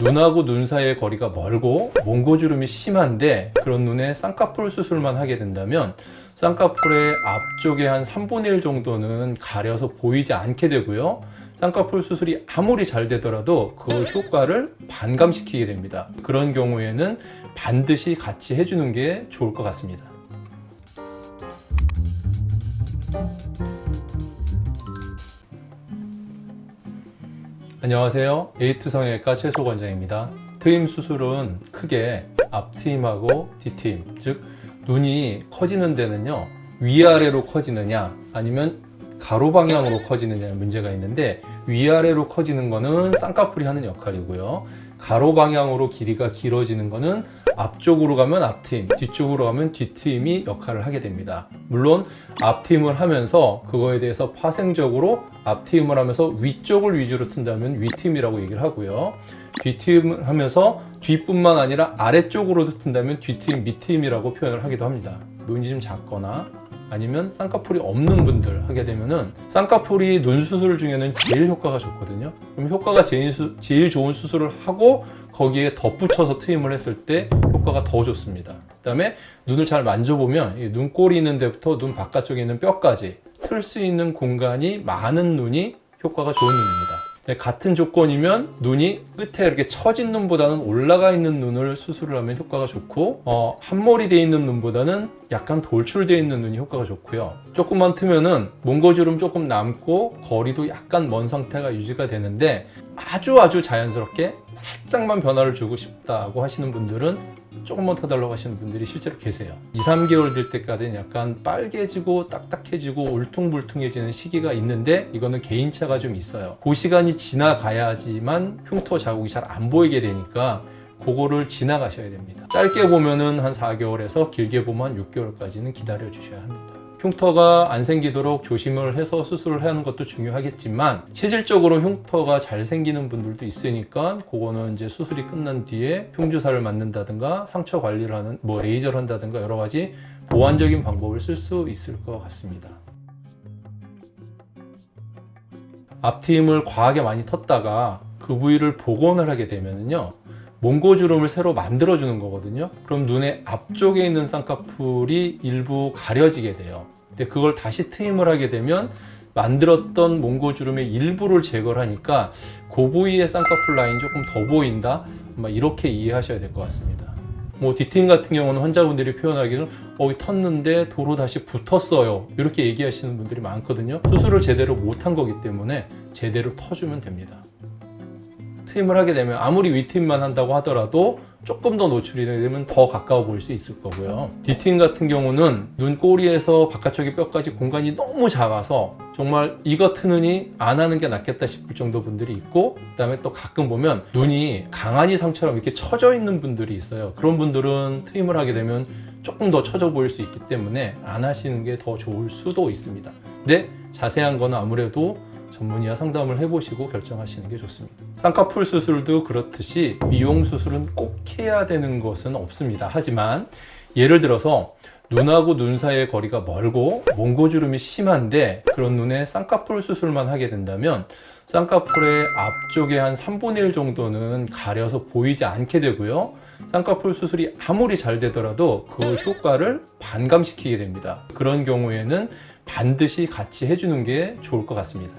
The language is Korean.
눈하고 눈 사이의 거리가 멀고 몽고주름이 심한데 그런 눈에 쌍꺼풀 수술만 하게 된다면 쌍꺼풀의 앞쪽에 한 3분의 1 정도는 가려서 보이지 않게 되고요. 쌍꺼풀 수술이 아무리 잘 되더라도 그 효과를 반감시키게 됩니다. 그런 경우에는 반드시 같이 해주는 게 좋을 것 같습니다. 안녕하세요. 에이투 성형외과 최소 원장입니다. 트임 수술은 크게 앞트임하고 뒤트임, 즉 눈이 커지는 데는요, 위아래로 커지느냐 아니면 가로 방향으로 커지느냐의 문제가 있는데, 위아래로 커지는 거는 쌍꺼풀이 하는 역할이고요, 가로 방향으로 길이가 길어지는 거는 앞쪽으로 가면 앞트임, 뒤쪽으로 가면 뒤트임이 역할을 하게 됩니다. 물론 앞트임을 하면서 그거에 대해서 파생적으로 앞트임을 하면서 위쪽을 위주로 튼다면 위트임이라고 얘기를 하고요, 뒤트임을 하면서 뒷뿐만 아니라 아래쪽으로도 튼다면 뒤트임, 밑트임이라고 표현을 하기도 합니다. 눈이 좀 작거나 아니면 쌍꺼풀이 없는 분들 하게 되면은, 쌍꺼풀이 눈 수술 중에는 제일 효과가 좋거든요. 그럼 효과가 제일 좋은 수술을 하고 거기에 덧붙여서 트임을 했을 때 효과가 더 좋습니다. 그 다음에 눈을 잘 만져보면 눈꼬리 있는 데부터 눈 바깥쪽에 있는 뼈까지 틀 수 있는 공간이 많은 눈이 효과가 좋은 눈입니다. 같은 조건이면 눈이 끝에 이렇게 처진 눈보다는 올라가 있는 눈을 수술을 하면 효과가 좋고, 한몰이 되어 있는 눈보다는 약간 돌출되어 있는 눈이 효과가 좋고요. 조금만 트면은 몽고주름 조금 남고 거리도 약간 먼 상태가 유지가 되는데, 아주 자연스럽게 살짝만 변화를 주고 싶다고 하시는 분들은 조금만 더 달라고 하시는 분들이 실제로 계세요. 2-3개월 될 때까지는 약간 빨개지고 딱딱해지고 울퉁불퉁해지는 시기가 있는데, 이거는 개인차가 좀 있어요. 그 시간이 지나가야지만 흉터 자국이 잘 안 보이게 되니까 그거를 지나가셔야 됩니다. 짧게 보면은 한 4개월에서 길게 보면 한 6개월까지는 기다려 주셔야 합니다. 흉터가 안 생기도록 조심을 해서 수술을 하는 것도 중요하겠지만, 실질적으로 흉터가 잘 생기는 분들도 있으니까 그거는 이제 수술이 끝난 뒤에 흉주사를 맞는다든가 상처 관리를 하는 레이저를 한다든가 여러 가지 보완적인 방법을 쓸 수 있을 것 같습니다. 앞트임을 과하게 많이 텄다가 그 부위를 복원을 하게 되면요, 몽고주름을 새로 만들어주는 거거든요. 그럼 눈의 앞쪽에 있는 쌍꺼풀이 일부 가려지게 돼요. 근데 그걸 다시 트임을 하게 되면 만들었던 몽고주름의 일부를 제거를 하니까 그 부위의 쌍꺼풀 라인이 조금 더 보인다, 이렇게 이해하셔야 될 것 같습니다. 뒤트임 같은 경우는 환자분들이 표현하기는 텄는데 도로 다시 붙었어요, 이렇게 얘기하시는 분들이 많거든요. 수술을 제대로 못한 거기 때문에 제대로 터주면 됩니다. 트임을 하게 되면 아무리 위트임만 한다고 하더라도 조금 더 노출이 되면 더 가까워 보일 수 있을 거고요. 뒤트임 같은 경우는 눈꼬리에서 바깥쪽의 뼈까지 공간이 너무 작아서 정말 이거 트느니 안 하는 게 낫겠다 싶을 정도 분들이 있고, 그 다음에 또 가끔 보면 눈이 강아지 상처럼 이렇게 처져 있는 분들이 있어요. 그런 분들은 트임을 하게 되면 조금 더 처져 보일 수 있기 때문에 안 하시는 게 더 좋을 수도 있습니다. 근데 자세한 거는 아무래도 전문의와 상담을 해보시고 결정하시는 게 좋습니다. 쌍꺼풀 수술도 그렇듯이 미용 수술은 꼭 해야 되는 것은 없습니다. 하지만 예를 들어서 눈하고 눈 사이의 거리가 멀고 몽고주름이 심한데 그런 눈에 쌍꺼풀 수술만 하게 된다면 쌍꺼풀의 앞쪽에 한 3분의 1 정도는 가려서 보이지 않게 되고요, 쌍꺼풀 수술이 아무리 잘 되더라도 그 효과를 반감시키게 됩니다. 그런 경우에는 반드시 같이 해주는 게 좋을 것 같습니다.